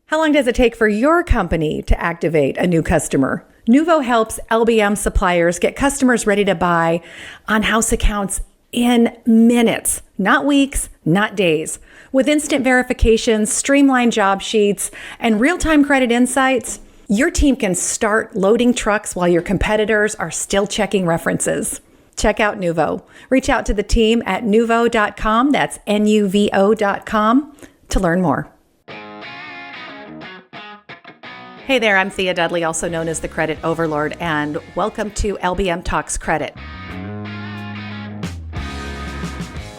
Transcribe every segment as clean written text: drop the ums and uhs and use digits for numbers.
How long does it take for your company to activate a new customer? Nuvo helps LBM suppliers get customers ready to buy on-house accounts in minutes, not weeks, not days. With instant verifications, streamlined job sheets, and real-time credit insights, your team can start loading trucks while your competitors are still checking references. Check out Nuvo. Reach out to the team at nuvo.com, that's nuvo.com, to learn more. Hey there, I'm Thea Dudley, also known as the Credit Overlord, and welcome to LBM Talks Credit.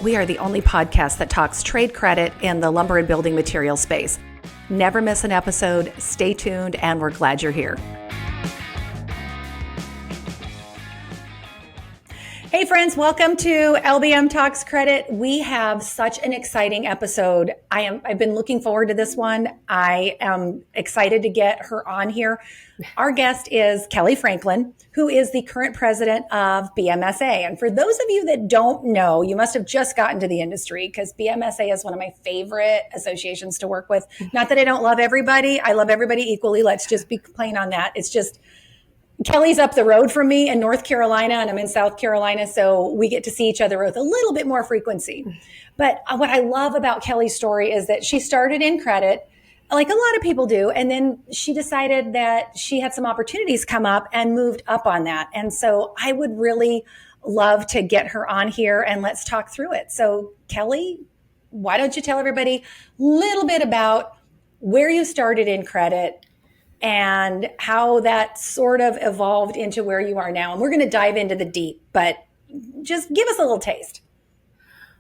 We are the only podcast that talks trade credit in the lumber and building material space. Never miss an episode, stay tuned, and we're glad you're here. Hey friends, welcome to LBM Talks Credit. We have such an exciting episode. I've been looking forward to this one. I am excited to get her on here. Our guest is Kelly Franklin, who is the current president of BMSA. And for those of you that don't know, you must have just gotten to the industry because BMSA is one of my favorite associations to work with. Not that I don't love everybody. I love everybody equally. Let's just be plain on that. It's just Kelly's up the road from me in North Carolina and I'm in South Carolina, so we get to see each other with a little bit more frequency. But what I love about Kelly's story is that she started in credit, like a lot of people do, and then she decided that she had some opportunities come up and moved up on that. And so I would really love to get her on here and let's talk through it. So Kelly, why don't you tell everybody a little bit about where you started in credit and how that sort of evolved into where you are now. And we're going to dive into the deep, but just give us a little taste.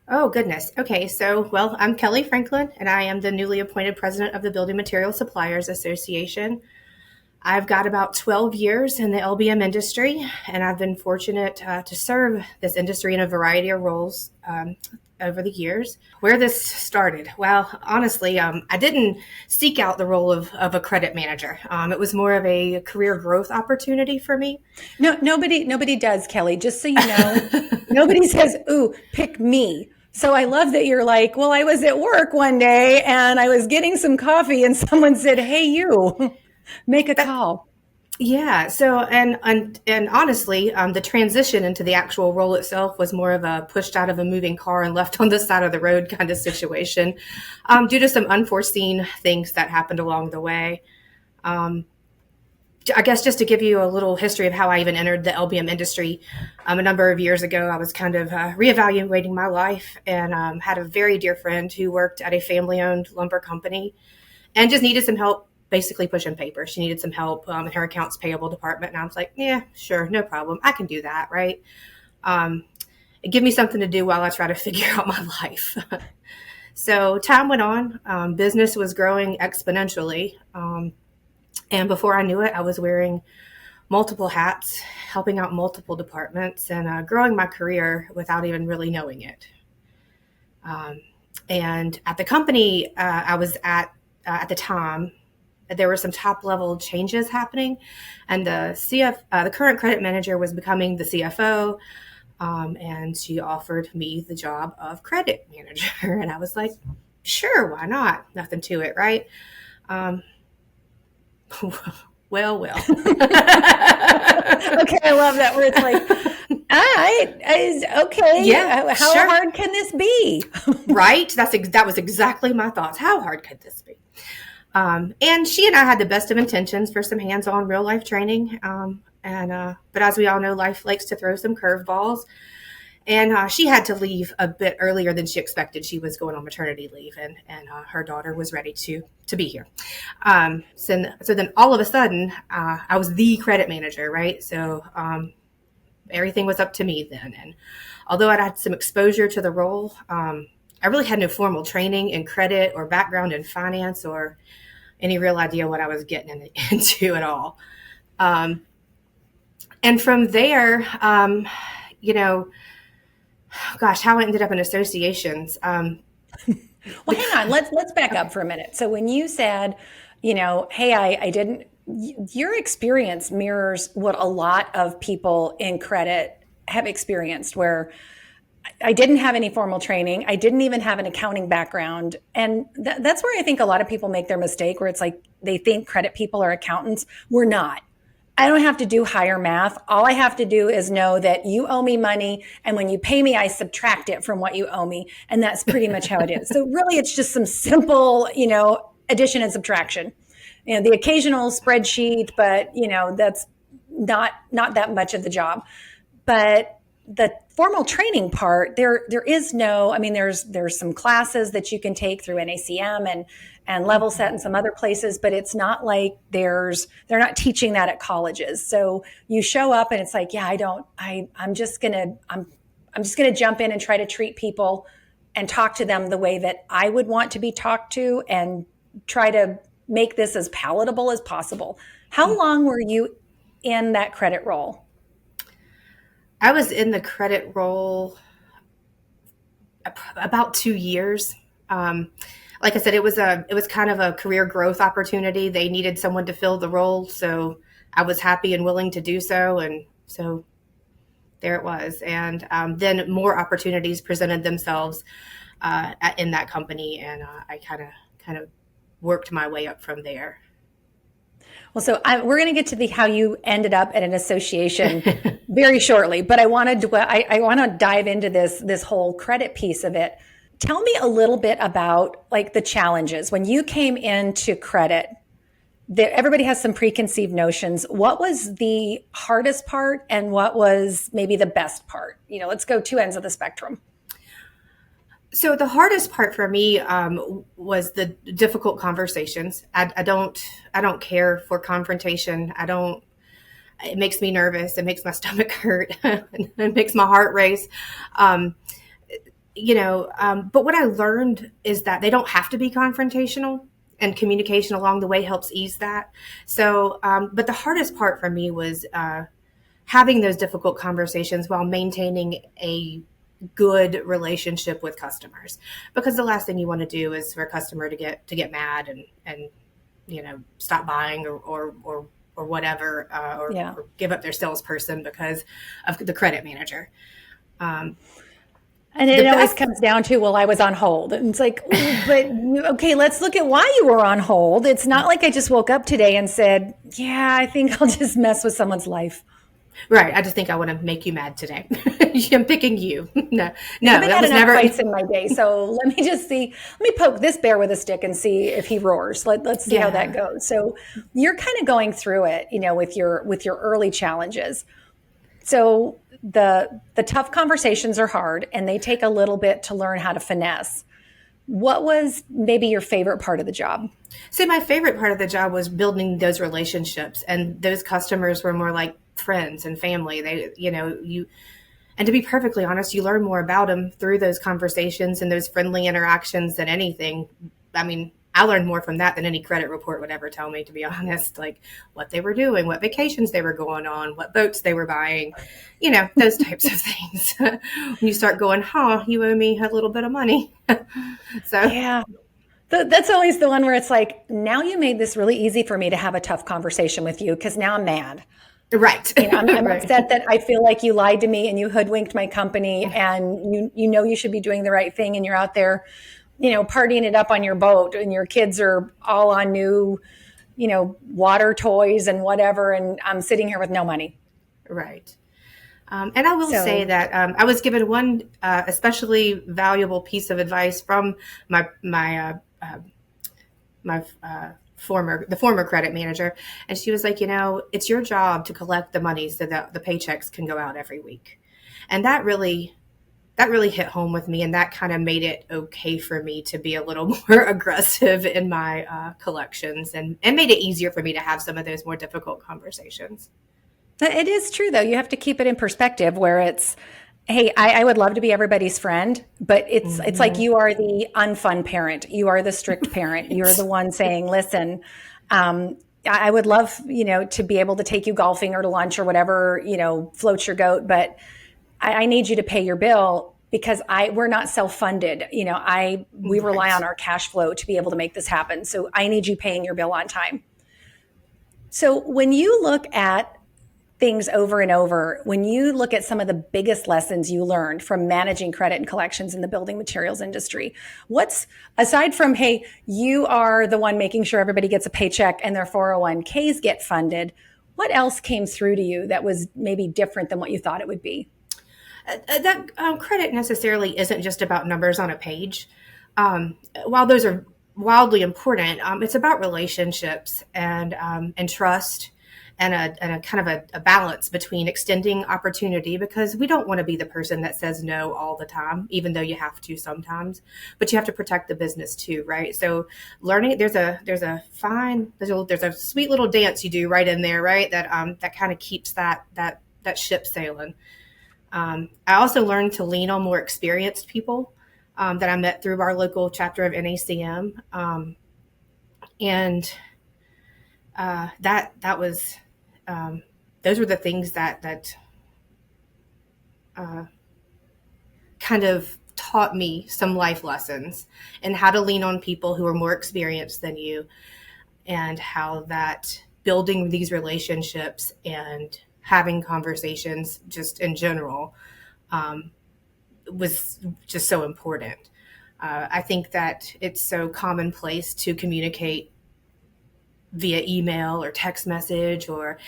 Oh, goodness. Okay. So, I'm Kelly Franklin, and I am the newly appointed president of the Building Material Suppliers Association. I've got about 12 years in the LBM industry, and I've been fortunate to serve this industry in a variety of roles over the years. Where this started? Well, honestly, I didn't seek out the role of a credit manager. It was more of a career growth opportunity for me. No, nobody does, Kelly. Just so you know, nobody says, "Ooh, pick me." So I love that you're like, well, I was at work one day and I was getting some coffee and someone said, "Hey, you, make a call." Yeah. So, and honestly, the transition into the actual role itself was more of a pushed out of a moving car and left on the side of the road kind of situation, due to some unforeseen things that happened along the way. I guess just to give you a little history of how I even entered the LBM industry, a number of years ago, I was kind of reevaluating my life and had a very dear friend who worked at a family-owned lumber company and just needed some help basically pushing paper. She needed some help in her accounts payable department. And I was like, yeah, sure, no problem. I can do that, right? Give me something to do while I try to figure out my life. So time went on. Business was growing exponentially. And before I knew it, I was wearing multiple hats, helping out multiple departments and growing my career without even really knowing it. And at the company I was at the time, there were some top level changes happening, and the current credit manager was becoming the CFO, and she offered me the job of credit manager, and I was like, sure, why not? Nothing to it, right? Well. Okay, I love that where it's like, all right, okay. Yeah, how sure. hard can this be? Right? That was exactly my thoughts. How hard could this be? And she and I had the best of intentions for some hands-on real life training. But as we all know, life likes to throw some curveballs. And she had to leave a bit earlier than she expected. She was going on maternity leave, and her daughter was ready to be here. So then all of a sudden, I was the credit manager, right? So everything was up to me then. And although I'd had some exposure to the role, I really had no formal training in credit or background in finance or any real idea what I was getting into at all. And from there, how I ended up in associations. Well, hang on. Let's back up for a minute. So when you said, hey, I didn't, your experience mirrors what a lot of people in credit have experienced, where I didn't have any formal training. I didn't even have an accounting background. And that's where I think a lot of people make their mistake, where it's like they think credit people are accountants. We're not. I don't have to do higher math. All I have to do is know that you owe me money. And when you pay me, I subtract it from what you owe me. And that's pretty much how it is. So really, it's just some simple, addition and subtraction. The occasional spreadsheet, but, that's not that much of the job. But the formal training part, there is no, there's some classes that you can take through NACM and Level Set and some other places, but it's not like they're not teaching that at colleges. So you show up and it's like, yeah, I'm just gonna jump in and try to treat people and talk to them the way that I would want to be talked to and try to make this as palatable as possible. How long were you in that credit role? I was in the credit role about 2 years. Like I said, it was kind of a career growth opportunity. They needed someone to fill the role, so I was happy and willing to do so, and so there it was. And then more opportunities presented themselves in that company, and I kind of worked my way up from there. Well, so we're going to get to how you ended up at an association very shortly, but I want to dive into this whole credit piece of it. Tell me a little bit about like the challenges when you came into credit. Everybody has some preconceived notions. What was the hardest part, and what was maybe the best part? Let's go two ends of the spectrum. So the hardest part for me was the difficult conversations. I don't care for confrontation. It makes me nervous. It makes my stomach hurt. It makes my heart race. But what I learned is that they don't have to be confrontational, and communication along the way helps ease that. So, but the hardest part for me was having those difficult conversations while maintaining a good relationship with customers, because the last thing you want to do is for a customer to get mad and stop buying or whatever, or give up their salesperson because of the credit manager. And it always comes down to, well, I was on hold. And it's like, but okay, let's look at why you were on hold. It's not like I just woke up today and said, yeah, I think I'll just mess with someone's life. Right. I just think I want to make you mad today. I'm picking you. No, I've had enough fights in my day. So let me poke this bear with a stick and see if he roars. Let's see how that goes. So you're kind of going through it, with your early challenges. So the tough conversations are hard, and they take a little bit to learn how to finesse. What was maybe your favorite part of the job? So my favorite part of the job was building those relationships, and those customers were more like friends and family. And to be perfectly honest, you learn more about them through those conversations and those friendly interactions than anything. I learned more from that than any credit report would ever tell me, to be honest, like what they were doing, what vacations they were going on, what boats they were buying, those types of things. When you start going, you owe me a little bit of money. So yeah. That's always the one where it's like, now you made this really easy for me to have a tough conversation with you, because now I'm mad. Right. I'm right. Upset that I feel like you lied to me and you hoodwinked my company, and you should be doing the right thing, and you're out there, partying it up on your boat, and your kids are all on new, water toys and whatever, and I'm sitting here with no money. Right. And I will say that I was given one especially valuable piece of advice from the former credit manager. And she was like, it's your job to collect the money so that the paychecks can go out every week. And that really hit home with me. And that kind of made it okay for me to be a little more aggressive in my collections, and made it easier for me to have some of those more difficult conversations. It is true, though. You have to keep it in perspective, where it's, hey, I would love to be everybody's friend, but it's like you are the unfun parent. You are the strict parent. You're the one saying, listen, I would love, to be able to take you golfing or to lunch or whatever, floats your goat, but I need you to pay your bill, because we're not self-funded. We rely on our cash flow to be able to make this happen. So I need you paying your bill on time. So when you look at things over and over. When you look at some of the biggest lessons you learned from managing credit and collections in the building materials industry, what's, aside from, hey, you are the one making sure everybody gets a paycheck and their 401ks get funded, what else came through to you that was maybe different than what you thought it would be? That credit necessarily isn't just about numbers on a page. While those are wildly important, it's about relationships and trust and a kind of a balance between extending opportunity, because we don't want to be the person that says no all the time, even though you have to sometimes, but you have to protect the business too, right? So learning, there's a sweet little dance you do right in there, right? That kind of keeps that ship sailing. I also learned to lean on more experienced people that I met through our local chapter of NACM. And that was, those were the things that kind of taught me some life lessons, and how to lean on people who are more experienced than you, and how that building these relationships and having conversations just in general was just so important. I think that it's so commonplace to communicate via email or text message or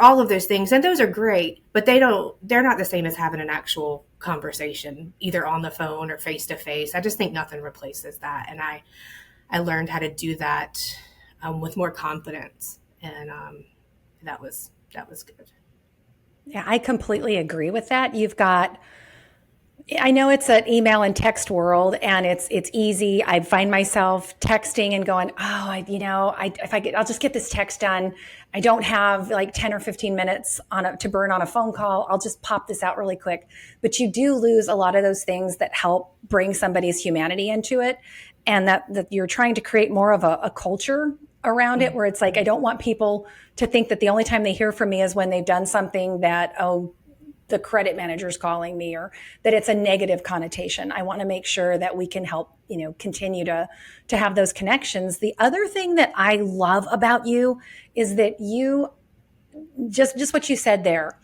all of those things. And those are great, but they're not the same as having an actual conversation, either on the phone or face to face. I just think nothing replaces that. And I learned how to do that with more confidence. And that was good. Yeah, I completely agree with that. I know it's an email and text world, and it's easy. I find myself texting and going, I'll just get this text done. I don't have like 10 or 15 minutes to burn on a phone call. I'll just pop this out really quick. But you do lose a lot of those things that help bring somebody's humanity into it, and that you're trying to create more of a culture around it, where it's like, I don't want people to think that the only time they hear from me is when they've done something that, the credit manager's calling me, or that it's a negative connotation. I want to make sure that we can help, continue to have those connections. The other thing that I love about you is that you just what you said there.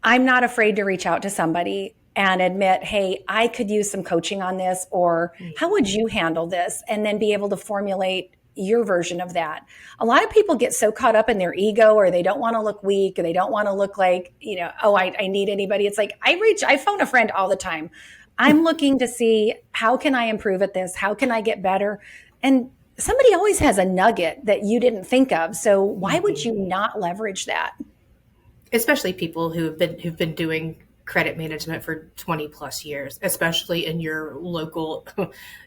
I'm not afraid to reach out to somebody and admit, hey, I could use some coaching on this, or how would you handle this? And then be able to formulate your version of that. A lot of people get so caught up in their ego, or they don't want to look weak, or they don't want to look like, I need anybody. It's like, I phone a friend all the time. I'm looking to see, how can I improve at this? How can I get better? And somebody always has a nugget that you didn't think of. So why would you not leverage that? Especially people who've been doing credit management for 20 plus years, especially in your local,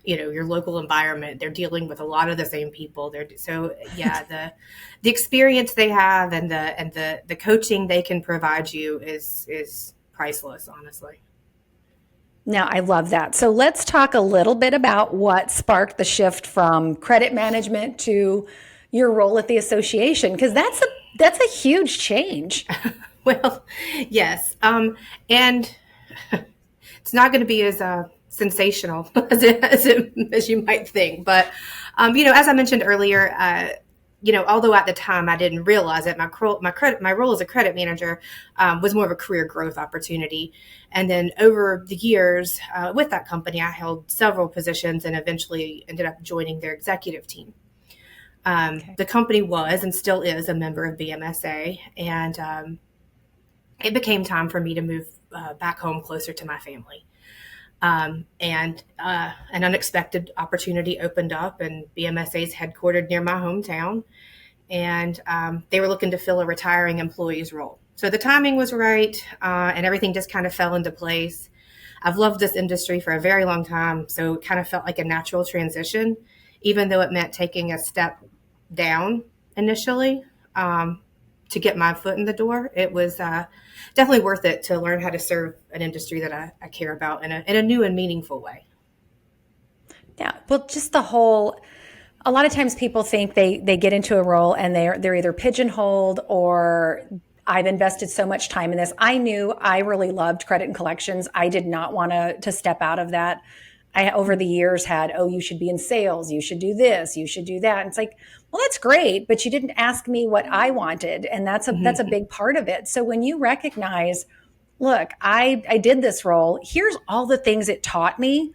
your local environment. They're dealing with a lot of the same people. The experience they have and the coaching they can provide you is priceless, honestly. Now, I love that. So let's talk a little bit about what sparked the shift from credit management to your role at the association, because that's a huge change. Well, yes. And it's not going to be as sensational as you might think. But, as I mentioned earlier, although at the time I didn't realize it, my role as a credit manager was more of a career growth opportunity. And then over the years with that company, I held several positions and eventually ended up joining their executive team. The company was and still is a member of BMSA, and it became time for me to move back home closer to my family. And an unexpected opportunity opened up, and BMSA is headquartered near my hometown. And they were looking to fill a retiring employee's role. So the timing was right, and everything just kind of fell into place. I've loved this industry for a very long time, so it kind of felt like a natural transition, even though it meant taking a step down initially. To get my foot in the door, it was definitely worth it to learn how to serve an industry that I care about in a new and meaningful way. Yeah, well, just a lot of times people think they get into a role and they're either pigeonholed, or I've invested so much time in this. I knew I really loved credit and collections. I did not want to step out of that. I over the years had, oh, you should be in sales, you should do this, you should do that. And it's like, well, that's great, but you didn't ask me what I wanted. And that's a big part of it. So when you recognize, look, I did this role, here's all the things it taught me.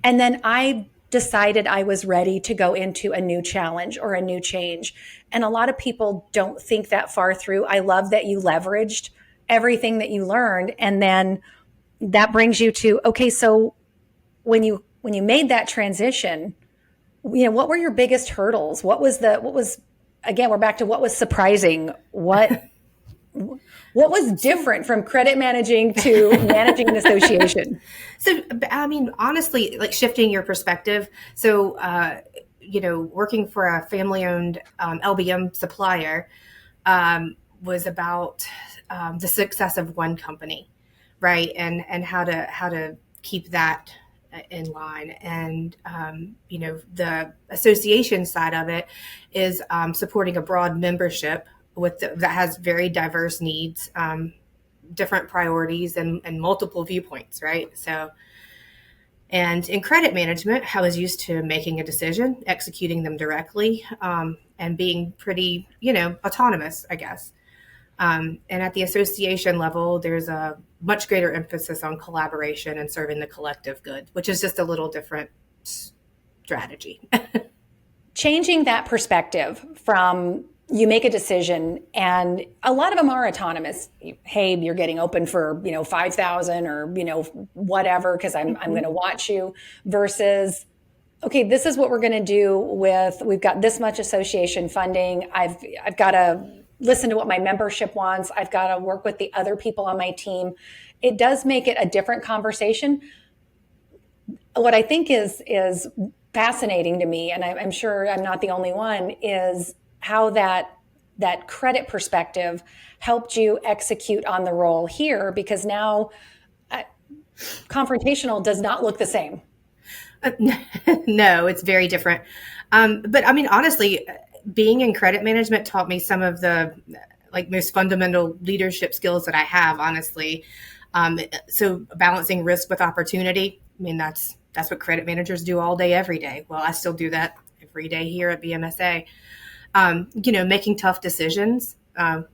And then I decided I was ready to go into a new challenge or a new change. And a lot of people don't think that far through. I love that you leveraged everything that you learned. And then that brings you to, okay, so when you made that transition, what were your biggest hurdles? What was again, we're back to what was surprising. What was different from credit managing to managing an association? So, I mean, honestly, like shifting your perspective. So, working for a family-owned LBM supplier was about the success of one company, right? And how to keep that in line. And, the association side of it is supporting a broad membership that has very diverse needs, different priorities and multiple viewpoints, right? So, and in credit management, I was used to making a decision, executing them directly, and being pretty, autonomous, I guess. And at the association level, there's a much greater emphasis on collaboration and serving the collective good, which is just a little different strategy. Changing that perspective from you make a decision and a lot of them are autonomous. Hey, you're getting open for, 5,000 or, whatever, because I'm going to watch you versus, okay, this is what we're going to do we've got this much association funding. I've got to listen to what my membership wants. I've got to work with the other people on my team. It does make it a different conversation. What I think is fascinating to me, and I'm sure I'm not the only one, is how that credit perspective helped you execute on the role here, because now confrontational does not look the same. No, it's very different. But I mean, honestly, being in credit management taught me some of the most fundamental leadership skills that I have, honestly. So balancing risk with opportunity. I mean, that's what credit managers do all day, every day. Well, I still do that every day here at BMSA. Making tough decisions. Credit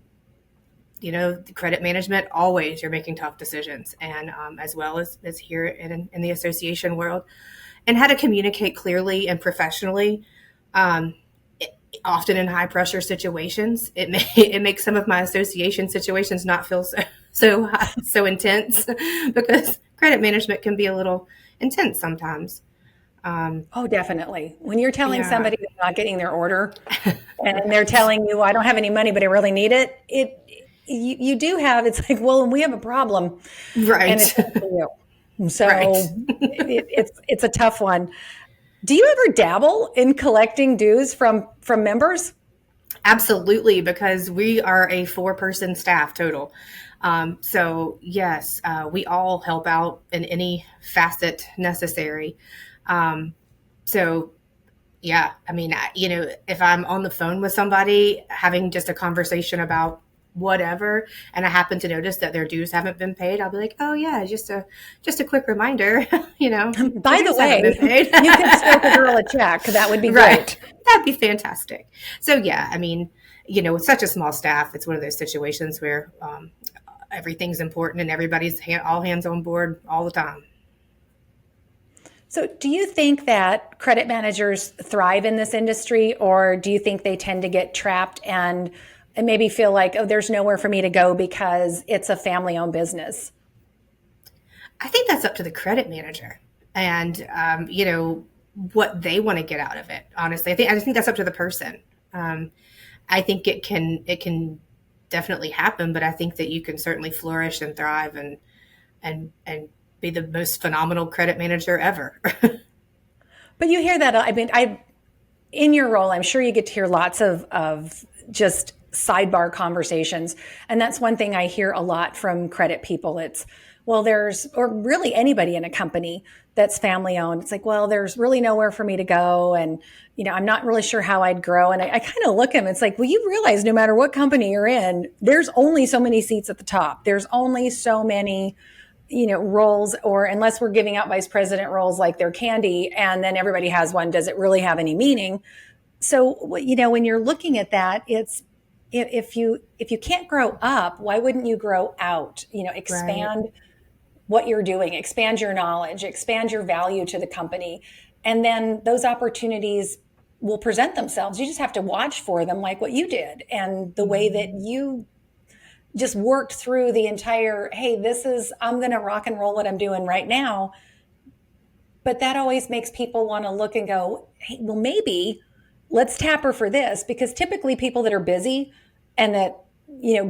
management, always you're making tough decisions, and as well as here in the association world, and how to communicate clearly and professionally. Often in high pressure situations, it makes some of my association situations not feel so intense because credit management can be a little intense sometimes. Oh, definitely. When you're telling somebody they're not getting their order and they're telling you, I don't have any money, but I really need it. You do have, it's like, well, we have a problem. Right. And it's for you. So right. it's a tough one. Do you ever dabble in collecting dues from members? Absolutely, because we are a 4-person staff total. So yes, we all help out in any facet necessary. So yeah, I mean, if I'm on the phone with somebody having just a conversation about whatever, and I happen to notice that their dues haven't been paid, I'll be like, oh yeah, just a quick reminder, By the way, you can stroke a girl a check. That would be right. great. That'd be fantastic. So yeah, I mean, with such a small staff, it's one of those situations where everything's important and everybody's all hands on board all the time. So do you think that credit managers thrive in this industry, or do you think they tend to get trapped and maybe feel like, oh, there's nowhere for me to go because it's a family-owned business? I think that's up to the credit manager and, what they want to get out of it. Honestly, I think that's up to the person. I think it can definitely happen, but I think that you can certainly flourish and thrive and be the most phenomenal credit manager ever. But you hear that. I mean, in your role, I'm sure you get to hear lots of just sidebar conversations. And that's one thing I hear a lot from credit people. It's, well, or really anybody in a company that's family owned. It's like, well, there's really nowhere for me to go. And, I'm not really sure how I'd grow. And I kind of look at them. It's like, well, you realize no matter what company you're in, there's only so many seats at the top. There's only so many roles, or unless we're giving out vice president roles like they're candy and then everybody has one, does it really have any meaning? So, when you're looking at that, it's, if you can't grow up, why wouldn't you grow out? Right. Expand what you're doing, expand your knowledge, expand your value to the company. And then those opportunities will present themselves. You just have to watch for them, like what you did, and the way that you just worked through the entire, hey, I'm going to rock and roll what I'm doing right now. But that always makes people want to look and go, hey, well, maybe let's tap her for this, because typically people that are busy and that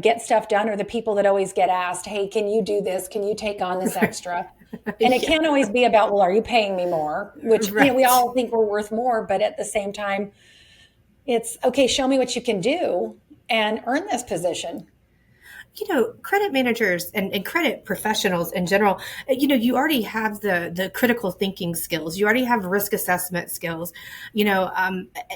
get stuff done are the people that always get asked, hey, can you do this? Can you take on this extra? And it Yeah. can't always be about, well, are you paying me more? Which we Right. all think we're worth more, but at the same time, it's okay, show me what you can do and earn this position. Credit managers and credit professionals in general, you already have the critical thinking skills. You already have risk assessment skills,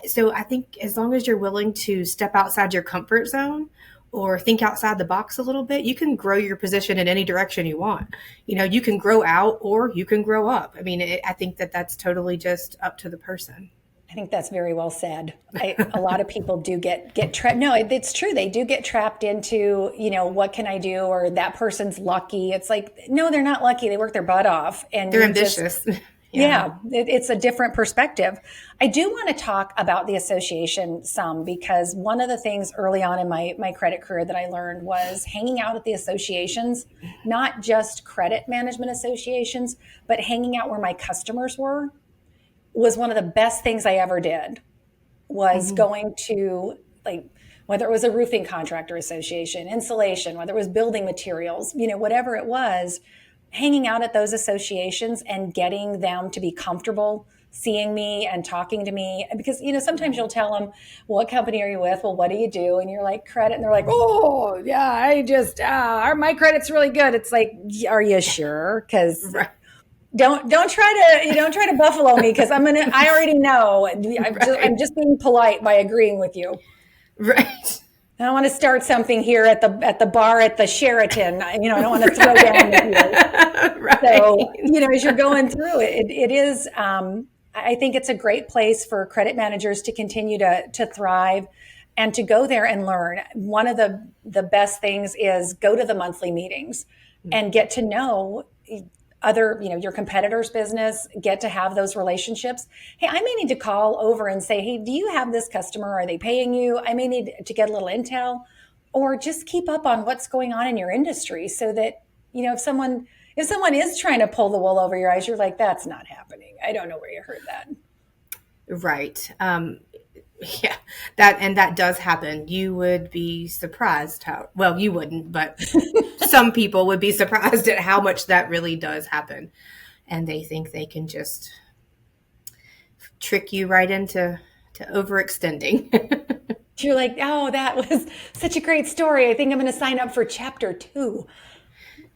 so I think as long as you're willing to step outside your comfort zone or think outside the box a little bit, you can grow your position in any direction you want. You can grow out or you can grow up. I mean, I think that's totally just up to the person. I think that's very well said. A lot of people do get trapped. No, it's true. They do get trapped into, what can I do? Or that person's lucky. It's like, no, they're not lucky. They work their butt off. And They're ambitious. yeah, it's a different perspective. I do want to talk about the association some, because one of the things early on in my credit career that I learned was hanging out at the associations, not just credit management associations, but hanging out where my customers were, was one of the best things I ever did. Was going to, like, whether it was a roofing contractor association, insulation, whether it was building materials, whatever it was, hanging out at those associations and getting them to be comfortable seeing me and talking to me. Because, sometimes you'll tell them, what company are you with? Well, what do you do? And you're like, credit. And they're like, oh yeah, I just, my credit's really good. It's like, are you sure? Because Right. don't try to buffalo me, because I already know. I'm just being polite by agreeing with you. Right. I don't want to start something here at the bar at the Sheraton. I don't want to throw down with you. Right. So, as you're going through it is, I think it's a great place for credit managers to continue to thrive and to go there and learn. One of the best things is go to the monthly meetings and get to know other, your competitor's business, get to have those relationships. Hey, I may need to call over and say, hey, do you have this customer? Are they paying you? I may need to get a little intel, or just keep up on what's going on in your industry, so that, if someone is trying to pull the wool over your eyes, you're like, that's not happening. I don't know where you heard that. Right. Yeah, that does happen. You would be surprised well, you wouldn't, but some people would be surprised at how much that really does happen. And they think they can just trick you right into overextending. You're like, oh, that was such a great story. I think I'm going to sign up for chapter 2.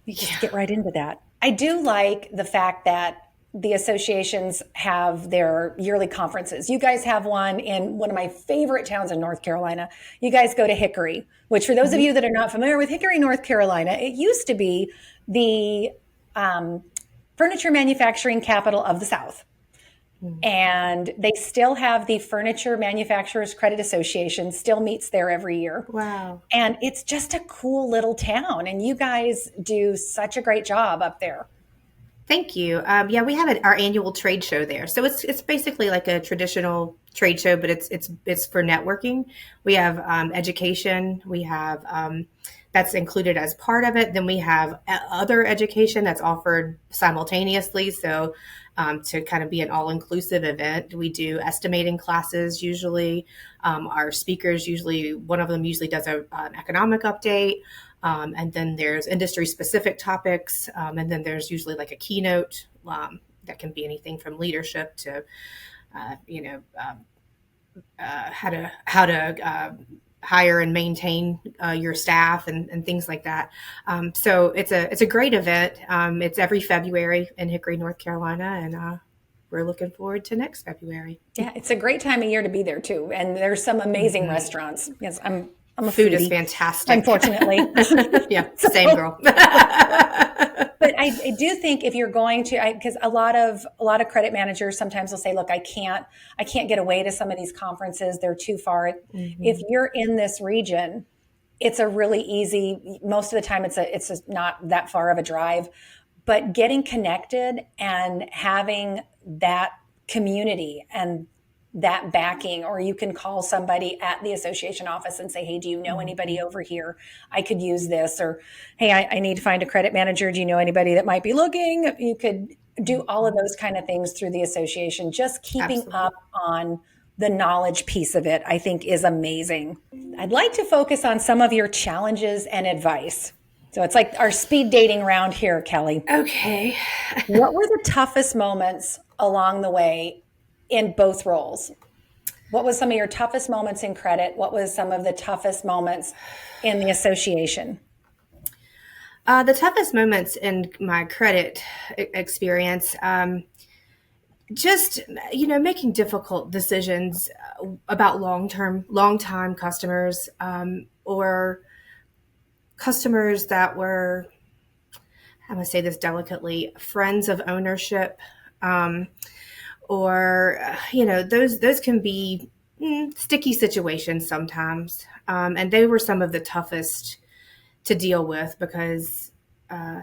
You just get right into that. I do like the fact that the associations have their yearly conferences. You guys have one in one of my favorite towns in North Carolina. You guys go to Hickory, which, for those of you that are not familiar with Hickory, North Carolina, it used to be the furniture manufacturing capital of the South. And they still have the Furniture Manufacturers Credit Association, still meets there every year. Wow. And it's just a cool little town. And you guys do such a great job up there. Thank you. Yeah, we have our annual trade show there. So it's basically like a traditional trade show, but it's for networking. We have education. We have that's included as part of it. Then we have other education that's offered simultaneously. So to kind of be an all-inclusive event, we do estimating classes usually. Our speakers one of them usually does an economic update. And then there's industry-specific topics, and then there's usually like a keynote that can be anything from leadership to, how to hire and maintain your staff and things like that. So it's a great event. It's every February in Hickory, North Carolina, and we're looking forward to next February. Yeah, it's a great time of year to be there too, and there's some amazing restaurants. Yes, I'm a Food foodie, is fantastic. unfortunately. Yeah, same girl. But I do think if you're going to, because a lot of credit managers sometimes will say, look, I can't get away to some of these conferences. They're too far. If you're in this region, it's a really easy, most of the time it's not that far of a drive, but getting connected and having that community and that backing, or you can call somebody at the association office and say, hey, do you know anybody over here? I could use this. Or, hey, I need to find a credit manager. Do you know anybody that might be looking? You could do all of those kind of things through the association. Just keeping Absolutely. up on the knowledge piece of it, I think, is amazing. I'd like to focus on some of your challenges and advice. So it's like our speed dating round here, Kelly. Okay. What were the toughest moments along the way in both roles? What was some of your toughest moments in credit? What was some of the toughest moments in the association? The toughest moments in my credit experience, just, making difficult decisions about long time customers, or customers that were, how do I say this delicately, friends of ownership, or those can be sticky situations sometimes, and they were some of the toughest to deal with, because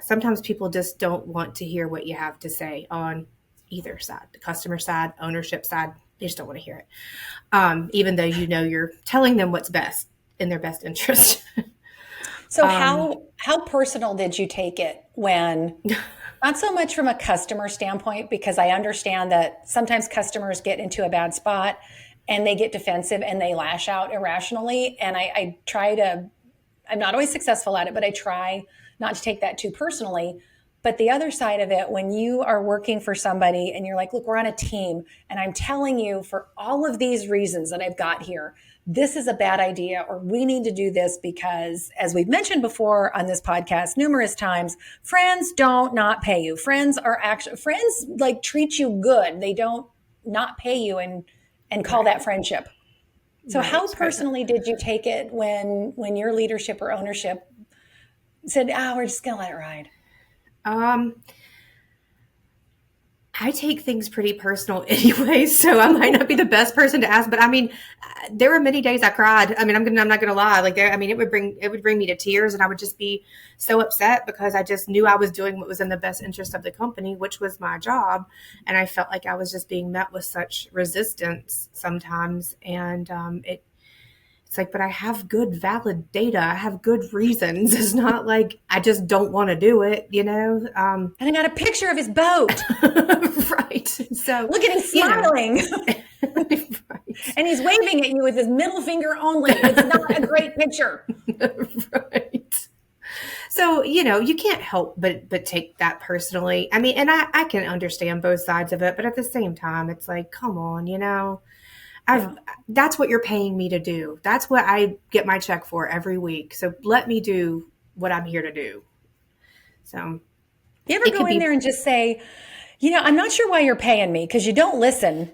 sometimes people just don't want to hear what you have to say on either side, the customer side, ownership side. They just don't want to hear it, even though you're telling them what's best in their best interest. So how personal did you take it when, not so much from a customer standpoint, because I understand that sometimes customers get into a bad spot and they get defensive and they lash out irrationally. And I try to, I'm not always successful at it, but I try not to take that too personally. But the other side of it, when you are working for somebody and you're like, look, we're on a team and I'm telling you for all of these reasons that I've got here, this is a bad idea, or we need to do this because, as we've mentioned before on this podcast numerous times, friends don't not pay you. Friends like treat you good. They don't not pay you and call that friendship. So how personally did you take it when your leadership or ownership said, we're just going to let it ride? I take things pretty personal anyway, so I might not be the best person to ask, but I mean, there were many days I cried. I mean, I'm not going to lie. Like it would bring me to tears, and I would just be so upset because I just knew I was doing what was in the best interest of the company, which was my job. And I felt like I was just being met with such resistance sometimes. And, it's like, but I have good, valid data. I have good reasons. It's not like I just don't want to do it, And I got a picture of his boat. Right. So look at him smiling. Right. And he's waving at you with his middle finger only. It's not a great picture. Right. So, you can't help but take that personally. I mean, and I can understand both sides of it, but at the same time, it's like, come on, that's what you're paying me to do. That's what I get my check for every week. So let me do what I'm here to do. So you ever go in there and just say, I'm not sure why you're paying me because you don't listen.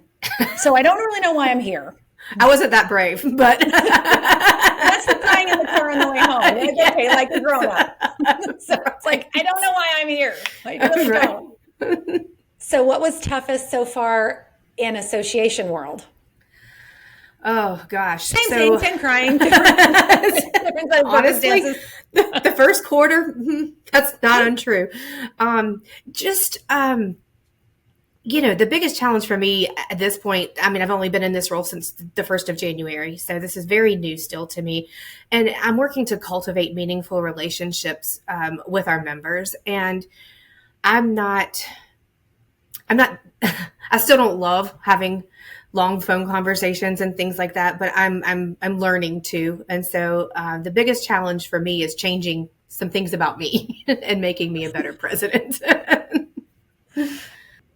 So I don't really know why I'm here. I wasn't that brave, but that's the crying in the car on the way home. Like, yeah. Okay, like a grown up. So it's like, I don't know why I'm here. Like, really don't. So what was toughest so far in association world? Oh gosh. Same crying. Honestly, the first quarter, that's not untrue. The biggest challenge for me at this point, I mean, I've only been in this role since the 1st of January, so this is very new still to me. And I'm working to cultivate meaningful relationships with our members. And I still don't love having long phone conversations and things like that, but I'm learning to. And so the biggest challenge for me is changing some things about me and making me a better president.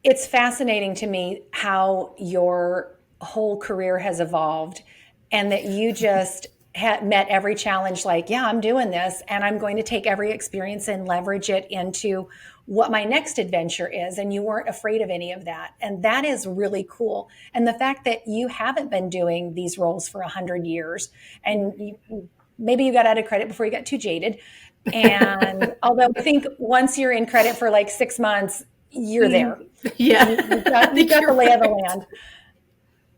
It's fascinating to me how your whole career has evolved and that you just met every challenge like, yeah, I'm doing this and I'm going to take every experience and leverage it into what my next adventure is. And you weren't afraid of any of that. And that is really cool. And the fact that you haven't been doing these roles for 100 years and maybe you got out of credit before you got too jaded. And although I think once you're in credit for like 6 months, you're there. Yeah. You've got the lay of the land.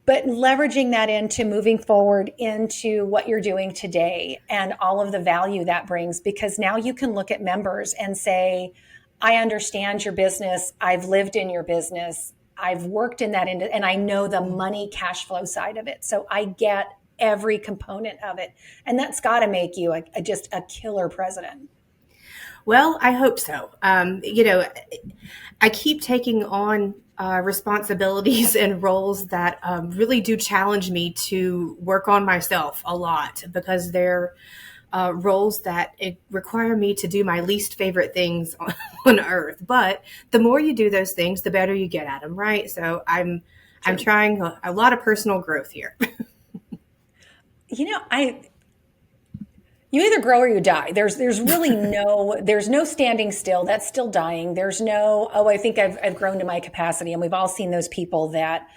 But leveraging that into moving forward into what you're doing today and all of the value that brings, because now you can look at members and say, I understand your business. I've lived in your business. I've worked in that, and I know the money cash flow side of it. So I get every component of it. And that's got to make you just a killer president. Well, I hope so. I keep taking on responsibilities and roles that really do challenge me to work on myself a lot, because they're roles that require me to do my least favorite things on earth. But the more you do those things, the better you get at them, right? So I'm trying a lot of personal growth here. You either grow or you die. There's really there's no standing still. That's still dying. There's no, I think I've grown to my capacity. And we've all seen those people that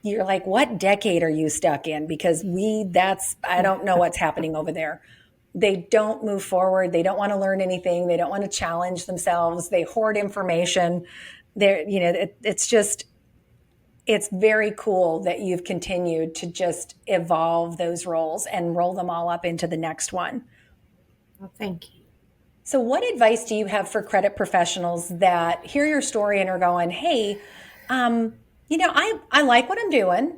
you're like, what decade are you stuck in? Because I don't know what's happening over there. They don't move forward. They don't want to learn anything. They don't want to challenge themselves. They hoard information. It's very cool that you've continued to just evolve those roles and roll them all up into the next one. Well, thank you. So what advice do you have for credit professionals that hear your story and are going, hey, I like what I'm doing,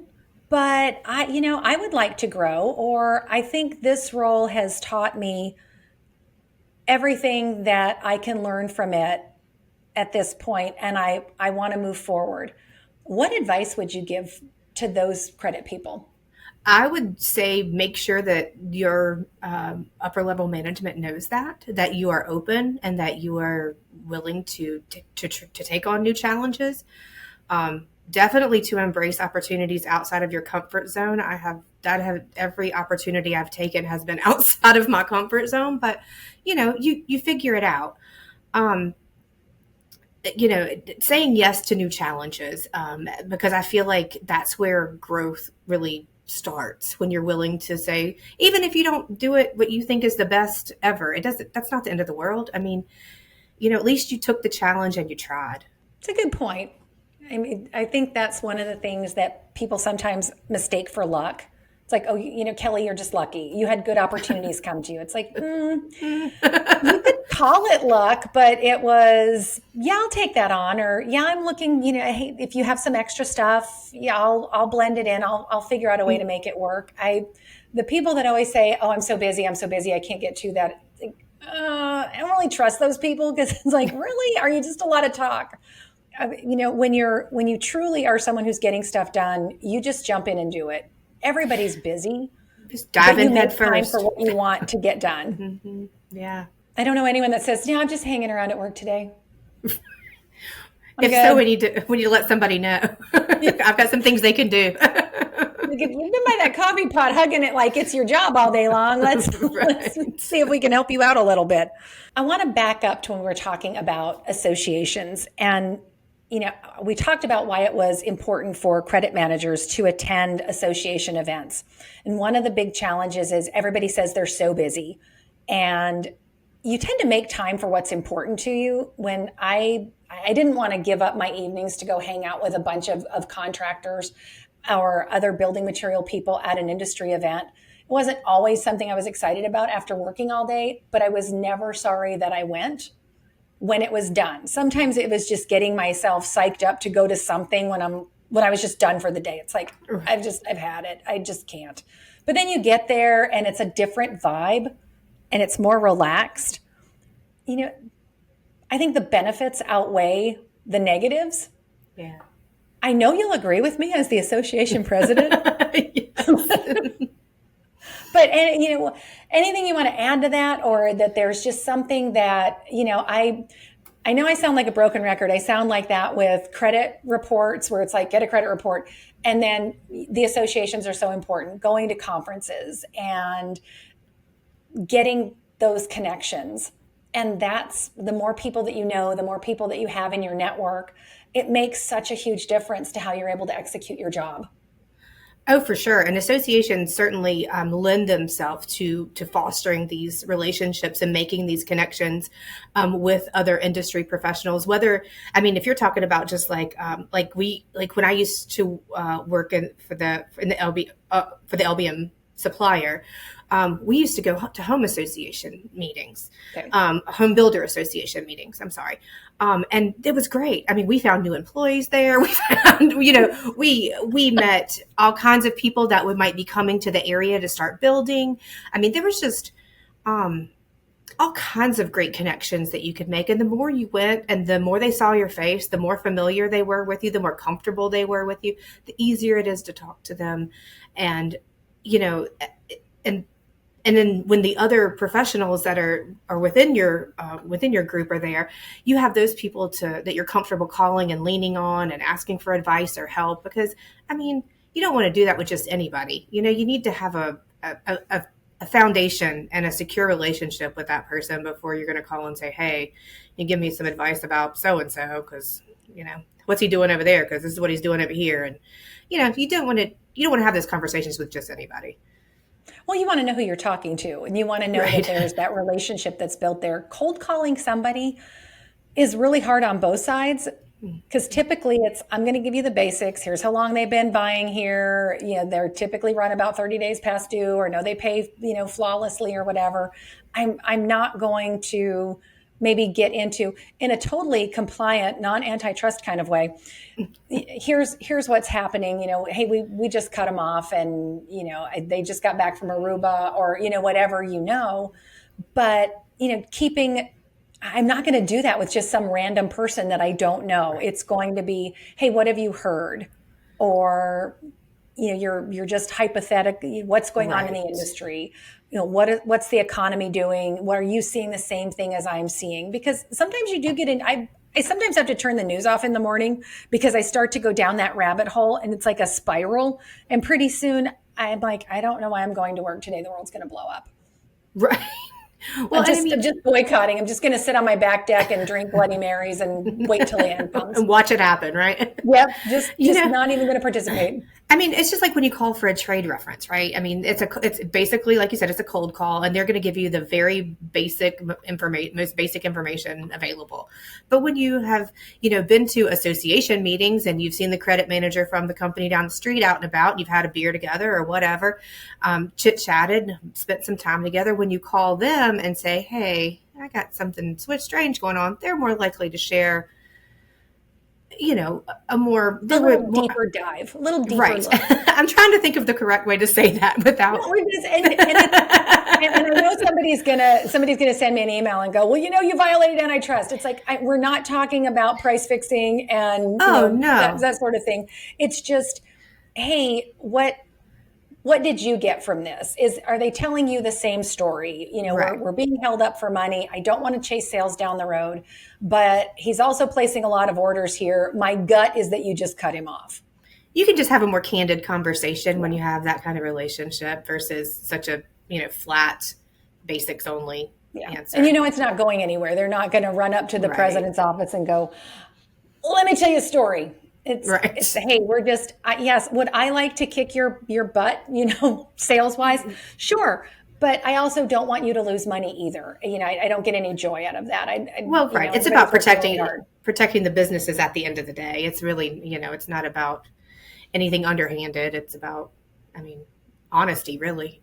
but I would like to grow, or I think this role has taught me everything that I can learn from it at this point, and I want to move forward. What advice would you give to those credit people? I would say make sure that your upper level management knows that you are open and that you are willing to take on new challenges. Definitely to embrace opportunities outside of your comfort zone. Every opportunity I've taken has been outside of my comfort zone, but you figure it out. Saying yes to new challenges, because I feel like that's where growth really starts, when you're willing to say, even if you don't do it what you think is the best ever, that's not the end of the world. I mean, at least you took the challenge and you tried. It's a good point. I mean, I think that's one of the things that people sometimes mistake for luck. It's like, oh, Kelly, you're just lucky. You had good opportunities come to you. It's like, you could call it luck, but it was, I'll take that on. Or, I'm looking, hey, if you have some extra stuff, I'll blend it in. I'll figure out a way to make it work. The people that always say, oh, I'm so busy, I can't get to that. I don't really trust those people, because it's like, really? Are you just a lot of talk? When you truly are someone who's getting stuff done, you just jump in and do it. Everybody's busy. Just dive in head first. Time for what you want to get done. Mm-hmm. Yeah. I don't know anyone that says, I'm just hanging around at work today. If so, we need to let somebody know. I've got some things they can do. You've been by that coffee pot hugging it like it's your job all day long. Let's see if we can help you out a little bit. I want to back up to when we were talking about associations. And we talked about why it was important for credit managers to attend association events. And one of the big challenges is everybody says they're so busy. And you tend to make time for what's important to you. When I didn't want to give up my evenings to go hang out with a bunch of contractors or other building material people at an industry event. It wasn't always something I was excited about after working all day, but I was never sorry that I went when it was done. Sometimes it was just getting myself psyched up to go to something when I was just done for the day. It's like, I've had it. I just can't. But then you get there and it's a different vibe and it's more relaxed. I think the benefits outweigh the negatives. Yeah. I know you'll agree with me as the association president. But anything you want to add to that, or that there's just something that, I know I sound like a broken record. I sound like that with credit reports, where it's like, get a credit report. And then the associations are so important, going to conferences and getting those connections. And that's the more people that you know, the more people that you have in your network, it makes such a huge difference to how you're able to execute your job. Oh, for sure. And associations certainly lend themselves to fostering these relationships and making these connections with other industry professionals. Whether, I mean, if you're talking about just like when I used to work for the LBM supplier, we used to go to home association meetings, Okay. home builder association meetings. I'm sorry. And it was great. I mean, we found new employees there. We found, we met all kinds of people that might be coming to the area to start building. I mean, there was just all kinds of great connections that you could make. And the more you went and the more they saw your face, the more familiar they were with you, the more comfortable they were with you, the easier it is to talk to them. And, and and then when the other professionals that are within your group are there, you have those people that you're comfortable calling and leaning on and asking for advice or help. Because I mean, you don't want to do that with just anybody. You need to have a foundation and a secure relationship with that person before you're going to call and say, hey, you give me some advice about so and so, because what's he doing over there, because this is what he's doing over here. And you don't want to have those conversations with just anybody. Well, you want to know who you're talking to, and you want to know Right. that there's that relationship that's built there. Cold calling somebody is really hard on both sides, because typically it's, I'm going to give you the basics. Here's how long they've been buying here. They're typically run about 30 days past due, or no, they pay, flawlessly or whatever. I'm not going to maybe get into, in a totally compliant, non-antitrust kind of way, here's what's happening. Hey, we just cut them off, and they just got back from Aruba, or whatever. But I'm not going to do that with just some random person that I don't know. It's going to be, hey, what have you heard? Or you're just hypothetical. What's going on in the industry? What's the economy doing? What are you seeing the same thing as I'm seeing? Because sometimes you do get in. I sometimes have to turn the news off in the morning, because I start to go down that rabbit hole, and it's like a spiral. And pretty soon I'm like, I don't know why I'm going to work today. The world's going to blow up. Right. Well, I'm just boycotting. I'm just going to sit on my back deck and drink Bloody Marys and wait till the end comes. And watch it happen, right? Yep. Just not even going to participate. I mean, it's just like when you call for a trade reference, right? I mean, it's basically, like you said, it's a cold call, and they're going to give you the very basic information, most basic information available. But when you have, been to association meetings and you've seen the credit manager from the company down the street out and about, and you've had a beer together or whatever, chit-chatted, spent some time together, when you call them and say, hey, I got something strange going on, they're more likely to share a little deeper dive, a little deeper. Right. I'm trying to think of the correct way to say that without. No, and I know somebody's gonna send me an email and go, well, you violated antitrust. It's like, we're not talking about price fixing and that sort of thing. It's just, hey, what did you get from this? Are they telling you the same story? Right. We're being held up for money. I don't want to chase sales down the road, but he's also placing a lot of orders here. My gut is that you just cut him off. You can just have a more candid conversation when you have that kind of relationship versus such a, flat basics only answer. And it's not going anywhere. They're not going to run up to the president's office and go, let me tell you a story. It's hey, we're just, yes, would I like to kick your butt, sales wise? Sure. But I also don't want you to lose money either. I don't get any joy out of that. It's about protecting the businesses at the end of the day. It's really, it's not about anything underhanded. It's about, honesty, really.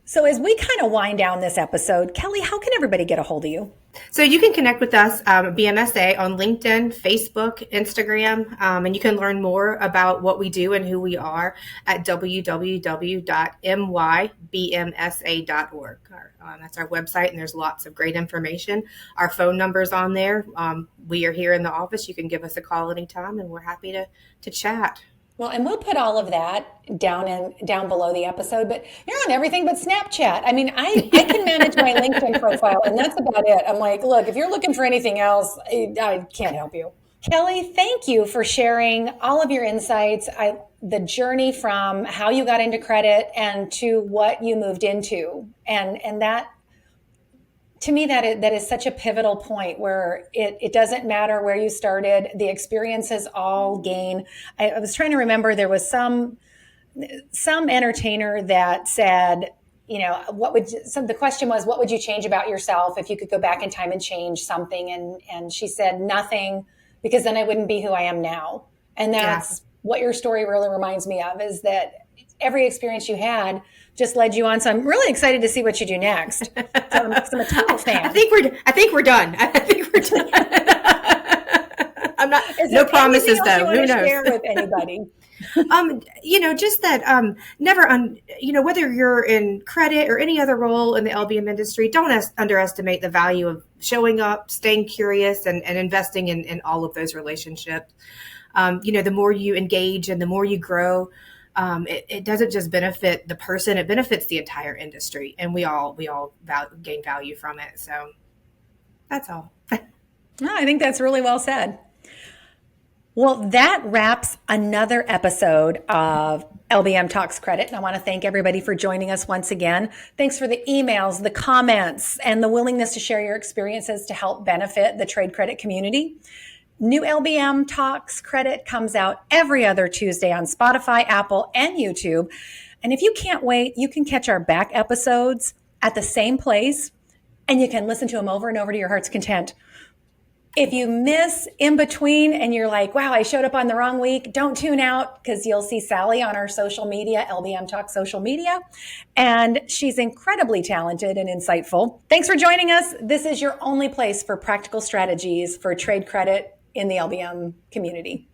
So as we kind of wind down this episode, Kelly, how can everybody get a hold of you? So you can connect with us, BMSA, on LinkedIn, Facebook, Instagram, and you can learn more about what we do and who we are at www.mybmsa.org. That's our website, and there's lots of great information. Our phone number's on there. We are here in the office. You can give us a call anytime, and we're happy to chat. Well, and we'll put all of that down below the episode, but you're on everything but Snapchat. I mean, I can manage my LinkedIn profile, and that's about it. I'm like, look, if you're looking for anything else, I can't help you. Kelly, thank you for sharing all of your insights. The journey from how you got into credit and to what you moved into. And that, to me, that is such a pivotal point where it doesn't matter where you started. The experiences all gain. I was trying to remember, there was some some entertainer that said, the question was, what would you change about yourself if you could go back in time and change something? And she said, nothing, because then I wouldn't be who I am now. And that's what your story really reminds me of, is that every experience you had just led you on. So I'm really excited to see what you do next. So I'm a total fan. I think we're done. I think we're done. I'm not. No promises though. Who knows? Share with anybody. Just that, whether you're in credit or any other role in the LBM industry, don't underestimate the value of showing up, staying curious, and investing in all of those relationships. The more you engage and the more you grow, it doesn't just benefit the person, it benefits the entire industry, and we all gain value from it. So that's all. No, I think that's really well said. Well, that wraps another episode of LBM Talks Credit. And I want to thank everybody for joining us once again. Thanks for the emails, the comments, and the willingness to share your experiences to help benefit the trade credit community. New LBM Talks Credit comes out every other Tuesday on Spotify, Apple, and YouTube. And if you can't wait, you can catch our back episodes at the same place, and you can listen to them over and over to your heart's content. If you miss in between and you're like, wow, I showed up on the wrong week, don't tune out, because you'll see Sally on our social media, LBM Talk social media. And she's incredibly talented and insightful. Thanks for joining us. This is your only place for practical strategies for trade credit in the LBM community.